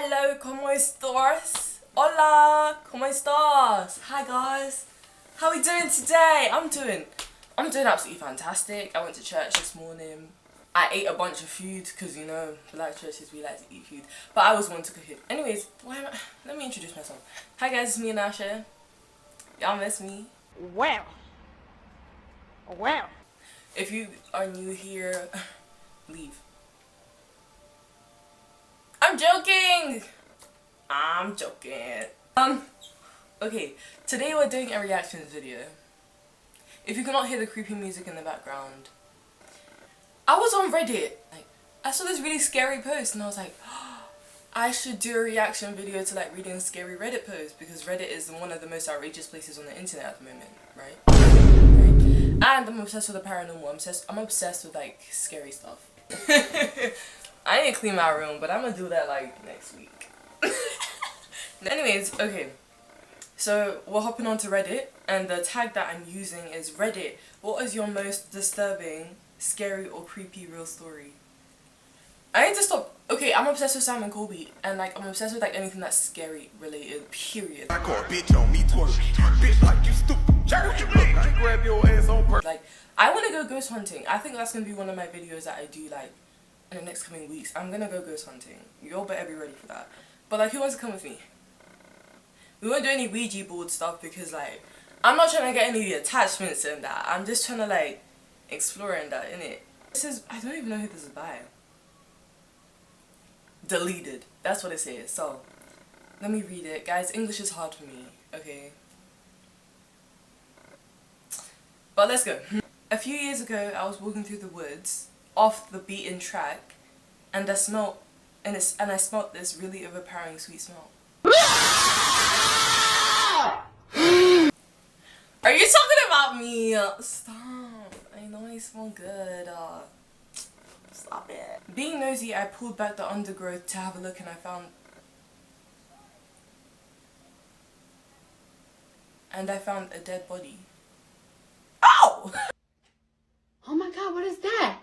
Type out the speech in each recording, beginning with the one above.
Hello, ¿cómo estás? Hola, ¿cómo estás? Hi guys, how are we doing today? I'm doing absolutely fantastic. I went to church this morning. I ate a bunch of food because, you know, black churches, we like to eat food. But I was one to cook it. Anyways, let me introduce myself. Hi guys, it's me and Nashhhh. Y'all miss me? Well. If you are new here, leave. I'm joking! Okay, today we're doing a reactions video. If you cannot hear the creepy music in the background, I was on Reddit. Like, I saw this really scary post and I was like, oh, I should do a reaction video to like reading scary Reddit posts because Reddit is one of the most outrageous places on the internet at the moment, right? And I'm obsessed with the paranormal. I'm obsessed with like scary stuff. I need to clean my room, but I'm gonna do that like next week. Anyways, okay. So we're hopping onto Reddit, and the tag that I'm using is Reddit. What is your most disturbing, scary, or creepy real story? I need to stop. Okay, I'm obsessed with Simon Colby, and like I'm obsessed with like anything that's scary related. Period. I call a bitch on me twerk. Bitch like you stupid. I grab your ass on purpose. Like I want to go ghost hunting. I think that's gonna be one of my videos that I do like in the next coming weeks. I'm gonna go ghost hunting. You all better be ready for that. But like, who wants to come with me? We won't do any Ouija board stuff because like I'm not trying to get any of the attachments in that. I'm just trying to like explore in that, innit? This is, I don't even know who this is by. Deleted. That's what it says. So let me read it. Guys, English is hard for me, okay? But let's go. A few years ago I was walking through the woods off the beaten track and I smelt this really overpowering sweet smell. Are you talking about me? Stop. I know I smell good. Stop it. Being nosy, I pulled back the undergrowth to have a look and I found a dead body. Ow! Oh my god, what is that?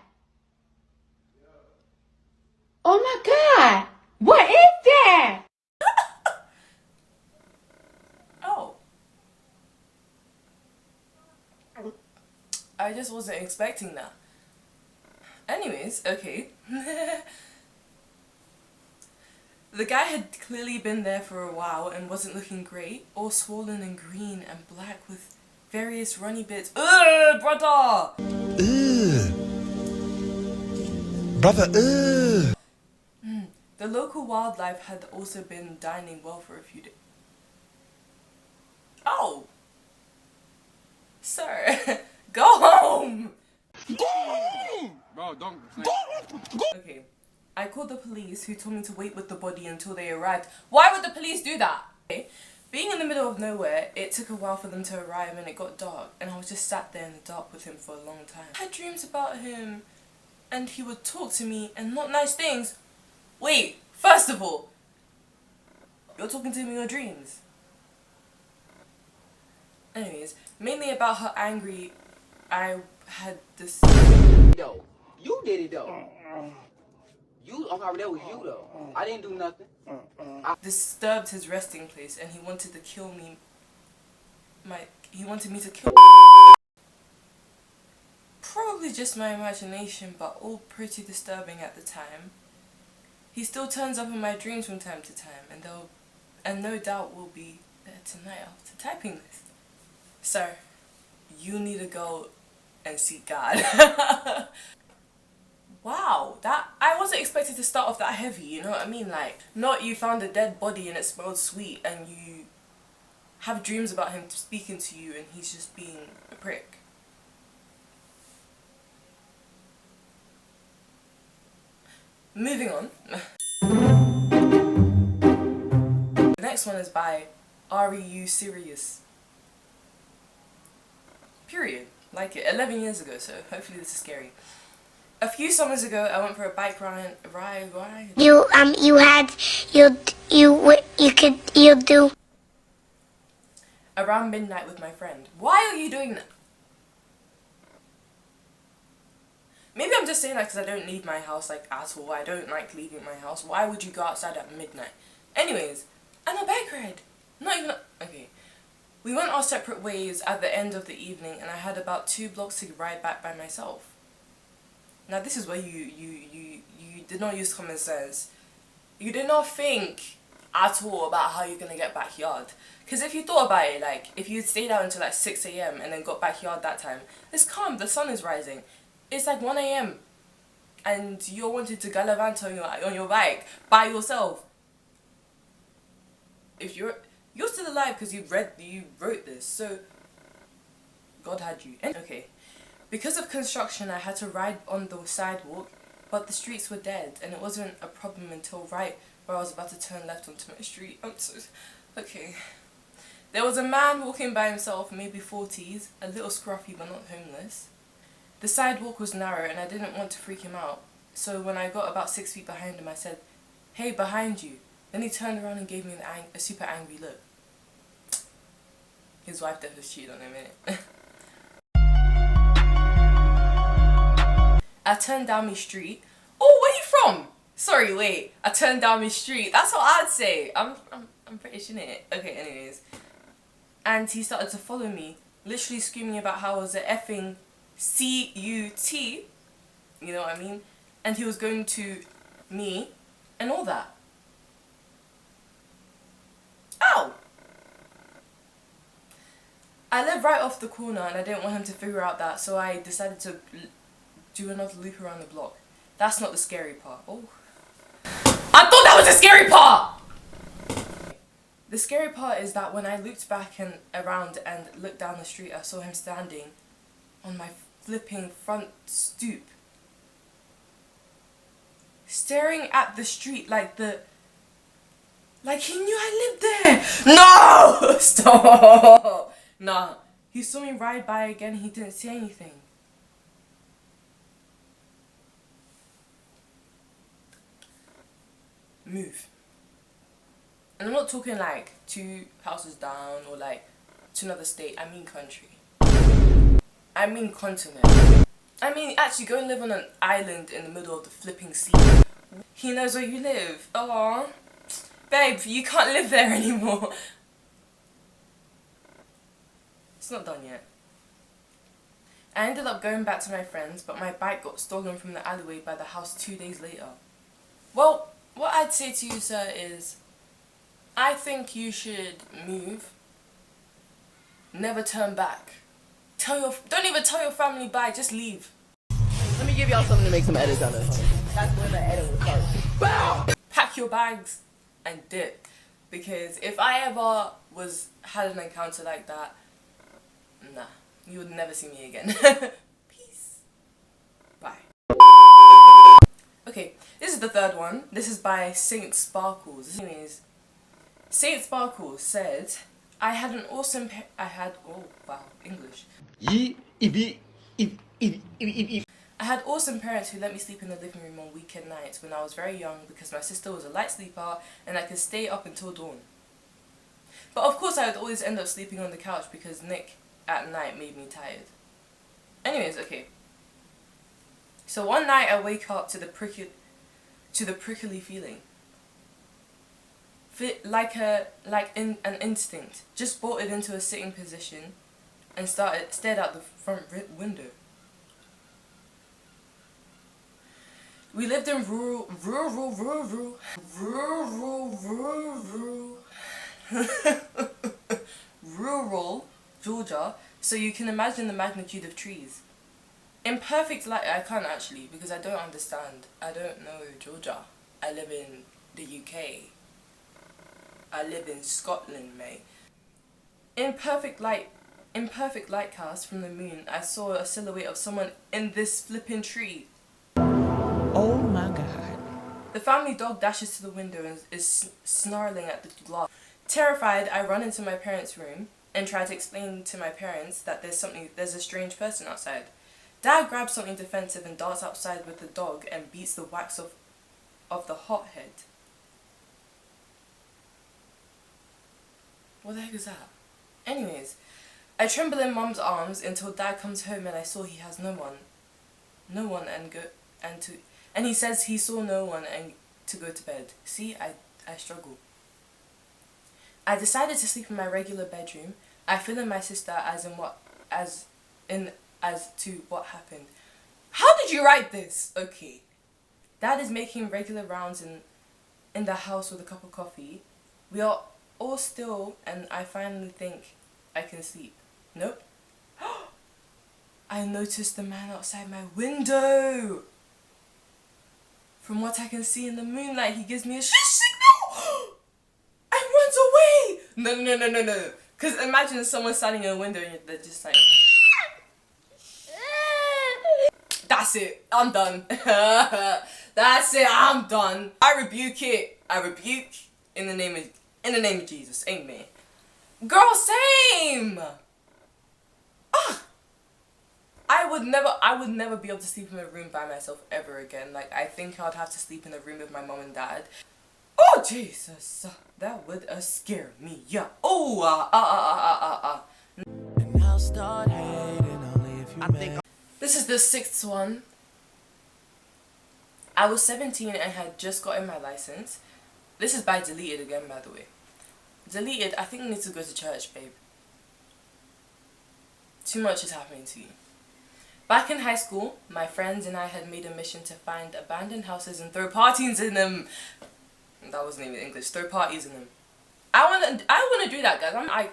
Oh my god! What is that? Oh. I just wasn't expecting that. Anyways, okay. The guy had clearly been there for a while and wasn't looking great, all swollen and green and black with various runny bits. Ugh, brother! Ugh. Brother, ugh. The local wildlife had also been dining well for a few days. Oh! Sir, go home! Go home! Bro, don't. Okay, I called the police who told me to wait with the body until they arrived. Why would the police do that? Okay. Being in the middle of nowhere, it took a while for them to arrive and it got dark and I was just sat there in the dark with him for a long time. I had dreams about him and he would talk to me and not nice things. Wait, first of all, you're talking to him in your dreams. Anyways, mainly about how angry I had this... Yo, you did it though. You, okay, that was you though. I didn't do nothing. disturbed his resting place and he wanted to kill me. He wanted me to kill... Probably just my imagination, but all pretty disturbing at the time. He still turns up in my dreams from time to time, and no doubt will be there tonight after typing this. Sir, you need to go and seek God. Wow, I wasn't expected to start off that heavy, you know what I mean? Like, not you found a dead body and it smelled sweet and you have dreams about him speaking to you and he's just being a prick. Moving on. The next one is by REU Sirius. Period. Like it. 11 years ago, so hopefully this is scary. A few summers ago, I went for a bike ride. You do. Around midnight with my friend. Why are you doing that? Maybe I'm just saying that because I don't leave my house like at all. I don't like leaving my house. Why would you go outside at midnight? Anyways, and a bike ride. Not even okay. We went our separate ways at the end of the evening, and I had about 2 blocks to ride back by myself. Now this is where you did not use common sense. You did not think at all about how you're gonna get backyard. Because if you thought about it, like if you stayed out until like 6 AM and then got backyard that time, it's calm. The sun is rising. It's like 1 AM, and you wanted to gallivant on your bike by yourself. If you're still alive because you wrote this, so God had you. Okay, because of construction, I had to ride on the sidewalk, but the streets were dead, and it wasn't a problem until right where I was about to turn left onto my street. Okay. There was a man walking by himself, maybe 40s, a little scruffy but not homeless. The sidewalk was narrow and I didn't want to freak him out, so when I got about 6 feet behind him I said, "Hey, behind you." Then he turned around and gave me a super angry look. His wife definitely cheated on him, innit? I turned down my street. Oh, where you from? Sorry, wait. I turned down my street. That's what I'd say. I'm British, innit? Okay, anyways. And he started to follow me, literally screaming about how I was a effing C-U-T, you know what I mean? And he was going to me and all that. Ow! I live right off the corner and I didn't want him to figure out that, so I decided to do another loop around the block. That's not the scary part. Oh. I thought that was the scary part! The scary part is that when I looped back and around and looked down the street, I saw him standing on my flipping front stoop, staring at the street like he knew I lived there. No! Stop! Nah. He saw me ride by again, he didn't say anything. Move. And I'm not talking like 2 houses down or like to another state. I mean country. I mean continent. I mean actually go and live on an island in the middle of the flipping sea. He knows where you live. Aww. Babe, you can't live there anymore. It's not done yet. I ended up going back to my friends, but my bike got stolen from the alleyway by the house 2 days later. Well, what I'd say to you, sir, is I think you should move. Never turn back. Don't even tell your family bye, just leave. Let me give y'all something to make some edits on this. That's where the edit will start. Bow! Pack your bags and dip. Because if I ever had an encounter like that, nah, you would never see me again. Peace. Bye. Okay, this is the third one. This is by Saint Sparkles. Anyways, Saint Sparkles said, I had I had awesome parents who let me sleep in the living room on weekend nights when I was very young because my sister was a light sleeper and I could stay up until dawn. But of course I would always end up sleeping on the couch because Nick at night made me tired. Anyways, okay. So one night I wake up to the prickly feeling. Like an instinct. Just bolted into a sitting position and stared out the front window. We lived in rural Georgia, so you can imagine the magnitude of trees. In perfect light, I can't actually because I don't understand. I don't know Georgia. I live in the UK. I live in Scotland, mate. In perfect light cast from the moon, I saw a silhouette of someone in this flipping tree. Oh my god. The family dog dashes to the window and is snarling at the glass. Terrified, I run into my parents' room and try to explain to my parents that there's a strange person outside. Dad grabs something defensive and darts outside with the dog and beats the wax of the hothead. What the heck is that? Anyways, I tremble in Mum's arms until Dad comes home and I saw he has no one. no one and he says he saw no one and to go to bed. See, I struggle. I decided to sleep in my regular bedroom. I fill in my sister as to what happened. How did you write this? Okay. Dad is making regular rounds in the house with a cup of coffee. We are all still and I finally think I can sleep. Nope. I noticed the man outside my window. From what I can see in the moonlight, he gives me a signal and runs away. No. Because imagine someone standing in a window and they're just like, that's it, I'm done. That's it, I'm done. I rebuke it. I rebuke in the name of Jesus. Amen. Girl, same. I would never be able to sleep in a room by myself ever again. Like, I think I'd have to sleep in a room with my mom and dad. Oh Jesus, that would scare me. Yeah. Oh. And I'll start hating only if you make. This is the 6th one. I was 17 and had just gotten my license. This is by deleted again, by the way. Deleted, I think you need to go to church, babe. Too much is happening to you. Back in high school, my friends and I had made a mission to find abandoned houses and throw parties in them. That wasn't even English. Throw parties in them. I wanna do that, guys.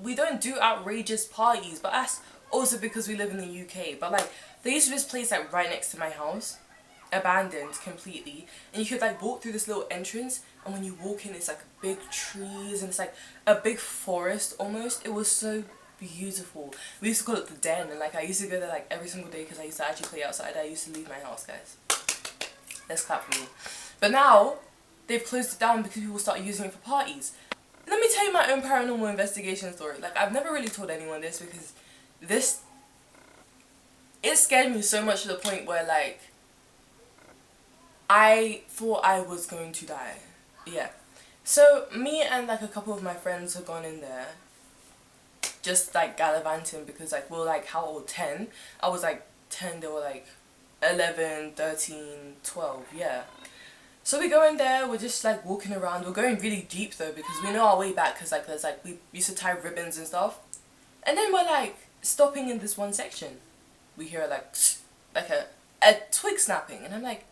We don't do outrageous parties, but that's also because we live in the UK. But like, there used to be this place like right next to my house, abandoned completely, and you could like walk through this little entrance, and when you walk in, it's like big trees and it's like a big forest almost. It was so beautiful. We used to call it the den, and like I used to go there like every single day because I used to actually play outside. I used to leave my house, guys. Let's clap for me. But now they've closed it down because people start using it for parties. Let me tell you my own paranormal investigation story. Like, I've never really told anyone this because it scared me so much to the point where like I thought I was going to die. Yeah. So me and like a couple of my friends had gone in there just like gallivanting because like we're like how old? 10? I was like 10, they were like 11, 13, 12, yeah. So we go in there, we're just like walking around. We're going really deep though because we know our way back because like there's like we used to tie ribbons and stuff. And then we're like stopping in this one section. We hear like a twig snapping, and I'm like,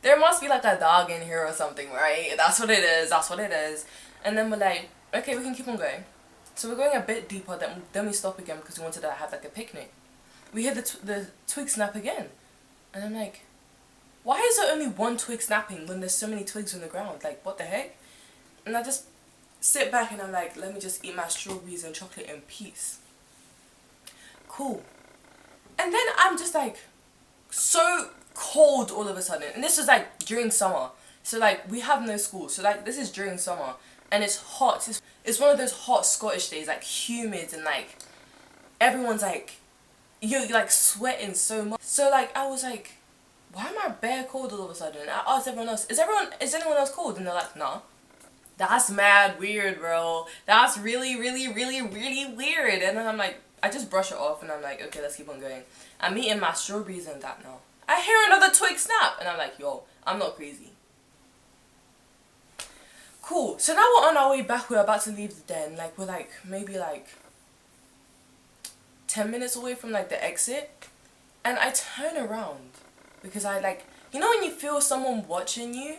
there must be like a dog in here or something, right? That's what it is. That's what it is. And then we're like, okay, we can keep on going. So we're going a bit deeper. Then we stop again because we wanted to have like a picnic. We hear the twig snap again, and I'm like, why is there only one twig snapping when there's so many twigs on the ground? Like, what the heck? And I just sit back and I'm like, let me just eat my strawberries and chocolate in peace. Cool. And then I'm just like so cold all of a sudden. And this is like during summer. So like we have no school. So like this is during summer. And it's hot. It's one of those hot Scottish days, like humid, and like everyone's like, you're like sweating so much. So like I was like, why am I bare cold all of a sudden? I asked everyone else, is anyone else cold? And they're like, nah. That's mad weird, bro. That's really, really, really, really weird. And then I'm like, I just brush it off and I'm like, okay, let's keep on going. I'm eating my strawberries and that now. I hear another twig snap and I'm like, yo, I'm not crazy. Cool. So now we're on our way back. We're about to leave the den. Like, we're like, maybe like 10 minutes away from like the exit. And I turn around. Because I like, you know when you feel someone watching you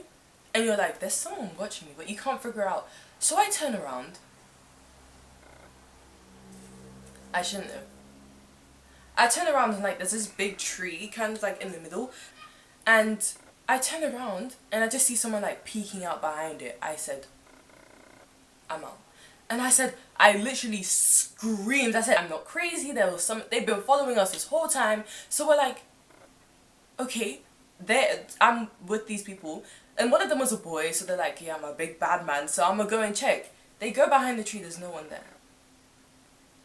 and you're like, there's someone watching me, but you can't figure out. So I turn around. I shouldn't have. I turn around and like there's this big tree kind of like in the middle, and I turn around and I just see someone like peeking out behind it. I said, I'm out. And I literally screamed. I said, I'm not crazy. They've been following us this whole time. So we're like, okay, I'm with these people, and one of them was a boy, so they're like, yeah, I'm a big bad man, so I'm gonna go and check. They go behind the tree, there's no one there.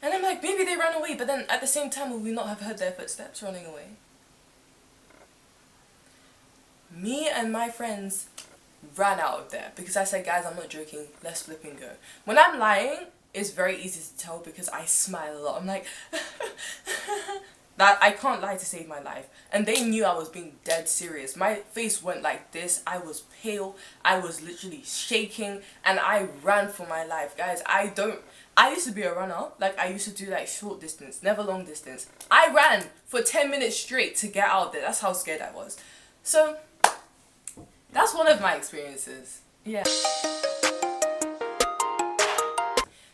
And I'm like, maybe they ran away, but then at the same time, will we not have heard their footsteps running away? Me and my friends ran out of there, because I said, guys, I'm not joking, let's flip and go. When I'm lying, it's very easy to tell because I smile a lot. I'm like, That I can't lie to save my life. And they knew I was being dead serious. My face went like this. I was pale. I was literally shaking. And I ran for my life. Guys, I used to be a runner. Like, I used to do like short distance, never long distance. I ran for 10 minutes straight to get out there. That's how scared I was. So, that's one of my experiences. Yeah.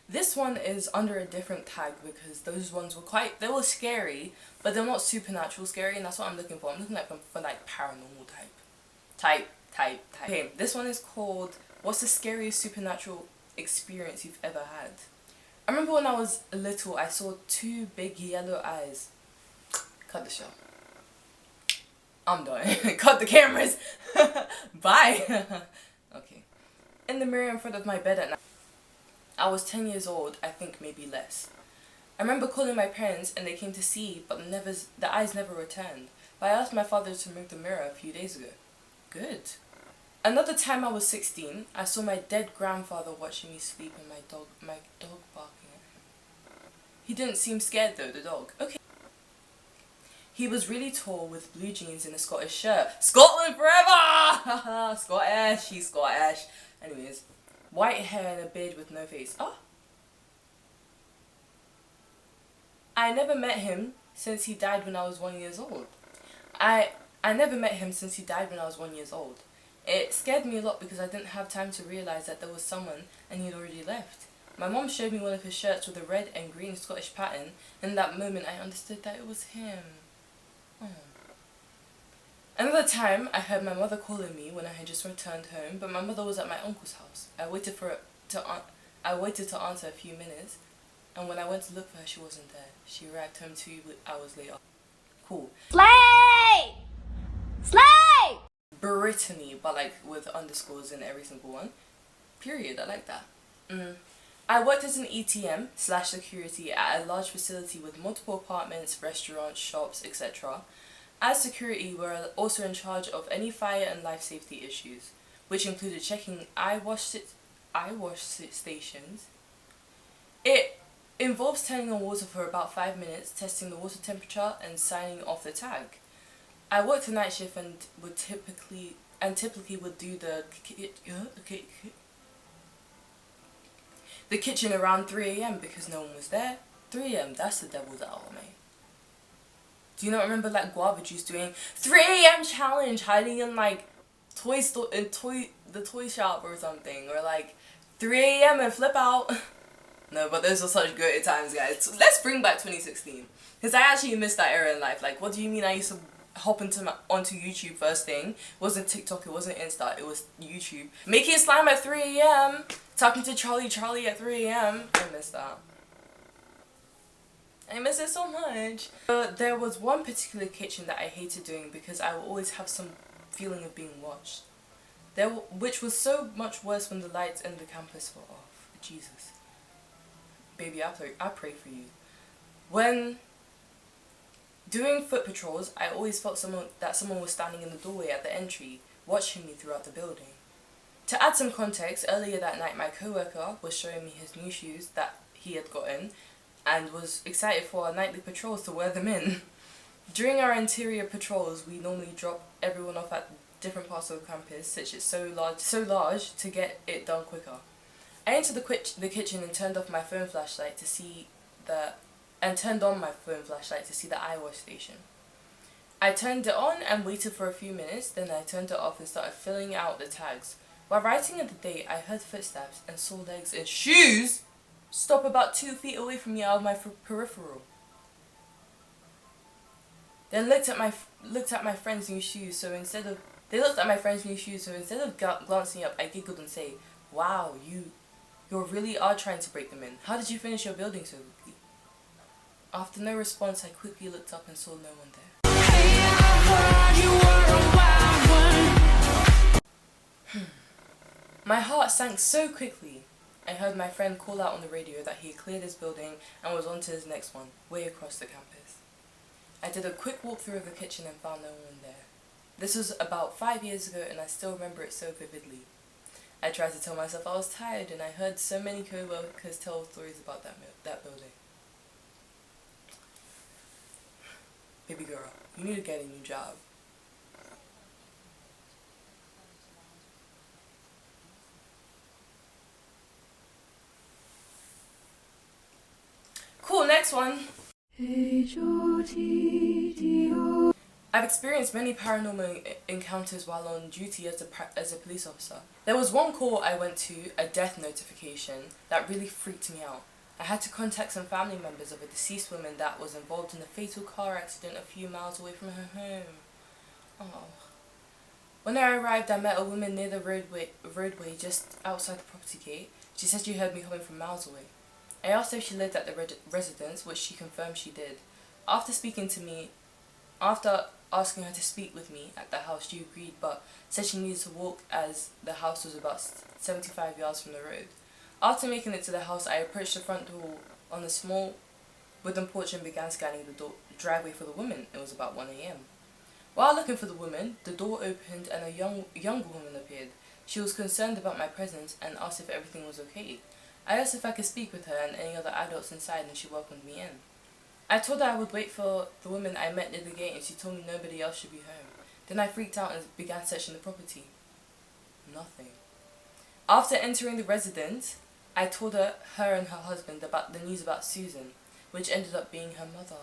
This one is under a different tag because those ones were they were scary, but they're not supernatural scary, and that's what I'm looking for. I'm looking for like paranormal type. Okay, this one is called, what's the scariest supernatural experience you've ever had? I remember when I was little, I saw 2 big yellow eyes. Cut the show. I'm done. Cut the cameras. Bye. Okay. In the mirror in front of my bed at night. I was 10 years old, I think maybe less. I remember calling my parents and they came to see, but the eyes never returned. But I asked my father to move the mirror a few days ago. Good. Another time I was 16, I saw my dead grandfather watching me sleep and my dog barking at him. He didn't seem scared though, the dog. Okay. He was really tall with blue jeans and a Scottish shirt. Scotland forever! Scottish, he's Scottish. Anyways. White hair and a beard with no face. Oh. I never met him since he died when I was 1 year old. I never met him since he died when I was 1 year old. It scared me a lot because I didn't have time to realize that there was someone and he'd already left. My mom showed me one of his shirts with a red and green Scottish pattern, and in that moment I understood that it was him. Oh. Another time, I heard my mother calling me when I had just returned home, but my mother was at my uncle's house. I waited to answer a few minutes, and when I went to look for her, she wasn't there. She arrived home 2 hours later. Cool. Slay! Slay! Brittany, but like with underscores in every single one. Period. I like that. I worked as an ETM/security at a large facility with multiple apartments, restaurants, shops, etc. As security, we were also in charge of any fire and life safety issues, which included checking eye wash stations. It involves turning on water for about 5 minutes, testing the water temperature, and signing off the tag. I worked a night shift and typically would do the kitchen around 3 AM because no one was there. 3 AM, that's the devil's hour, mate. Do you not remember like guava juice doing 3 AM challenge, hiding in like the toy shop or something, or like 3 AM and flip out? No, but those were such good times, guys. So let's bring back 2016, because I actually missed that era in life. Like, what do you mean I used to hop onto YouTube first thing? It wasn't TikTok, it wasn't Insta, it was YouTube. Making slime at 3 AM, talking to Charlie at 3 AM. I missed that. I miss it so much. There was one particular kitchen that I hated doing because I would always have some feeling of being watched. Which was so much worse when the lights in the campus were off. Jesus. Baby, I pray for you. When doing foot patrols, I always felt that someone was standing in the doorway at the entry, watching me throughout the building. To add some context, earlier that night my co-worker was showing me his new shoes that he had gotten, and was excited for our nightly patrols to wear them in. During our interior patrols, we normally drop everyone off at different parts of the campus, since it's so large to get it done quicker. I entered the kitchen and turned on my phone flashlight to see the eye wash station. I turned it on and waited for a few minutes, then I turned it off and started filling out the tags. While writing at the date, I heard footsteps and saw legs and shoes stop about 2 feet away from me out of my peripheral. Then looked at my friend's new shoes, so instead of glancing up, I giggled and said, "Wow, you really are trying to break them in. How did you finish your building so quickly?" After no response, I quickly looked up and saw no one there. My heart sank so quickly. I heard my friend call out on the radio that he had cleared his building and was on to his next one, way across the campus. I did a quick walkthrough of the kitchen and found no one there. This was about 5 years ago and I still remember it so vividly. I tried to tell myself I was tired and I heard so many co-workers tell stories about that building. Baby girl, you need to get a new job. Cool, next one. I've experienced many paranormal encounters while on duty as a police officer. There was one call I went to, a death notification, that really freaked me out. I had to contact some family members of a deceased woman that was involved in a fatal car accident a few miles away from her home. Oh. When I arrived, I met a woman near the roadway just outside the property gate. She said she heard me coming from miles away. I asked her if she lived at the residence, which she confirmed she did. After asking her to speak with me at the house, she agreed, but said she needed to walk as the house was about 75 yards from the road. After making it to the house, I approached the front door on a small wooden porch and began scanning the driveway for the woman. It was about 1 a.m. While looking for the woman, the door opened and a younger woman appeared. She was concerned about my presence and asked if everything was okay. I asked if I could speak with her and any other adults inside, and she welcomed me in. I told her I would wait for the woman I met near the gate, and she told me nobody else should be home. Then I freaked out and began searching the property. Nothing. After entering the residence, I told her and her husband about the news about Susan, which ended up being her mother.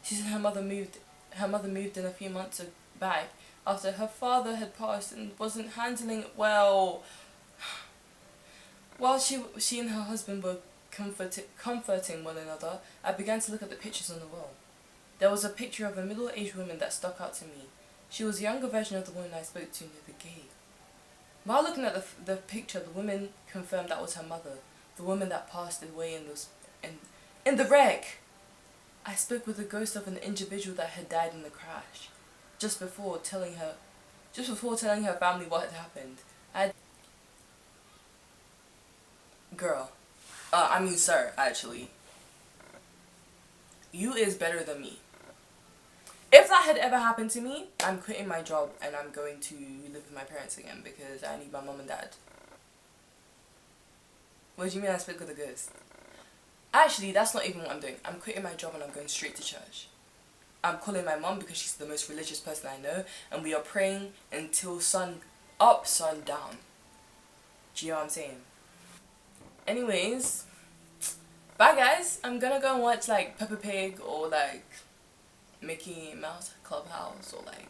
She said her mother moved in a few months back after her father had passed and wasn't handling it well. While she and her husband were comforting one another, I began to look at the pictures on the wall. There was a picture of a middle-aged woman that stuck out to me. She was a younger version of the woman I spoke to near the gate. While looking at the picture, the woman confirmed that was her mother, the woman that passed away in the wreck. I spoke with the ghost of an individual that had died in the crash, just before telling her family what had happened. Sir, actually. You is better than me. If that had ever happened to me, I'm quitting my job and I'm going to live with my parents again because I need my mom and dad. What do you mean I spoke with a ghost? Actually, that's not even what I'm doing. I'm quitting my job and I'm going straight to church. I'm calling my mom because she's the most religious person I know, and we are praying until sun up, sun down. Do you know what I'm saying? Anyways, bye guys. I'm gonna go and watch like Peppa Pig or like Mickey Mouse Clubhouse or like,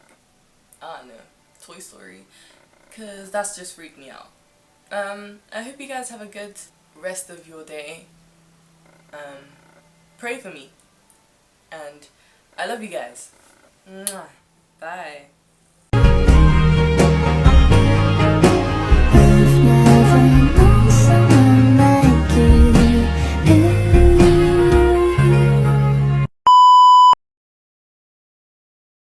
I don't know, Toy Story, cause that's just freaked me out. I hope you guys have a good rest of your day. Pray for me, and I love you guys. Mwah. Bye.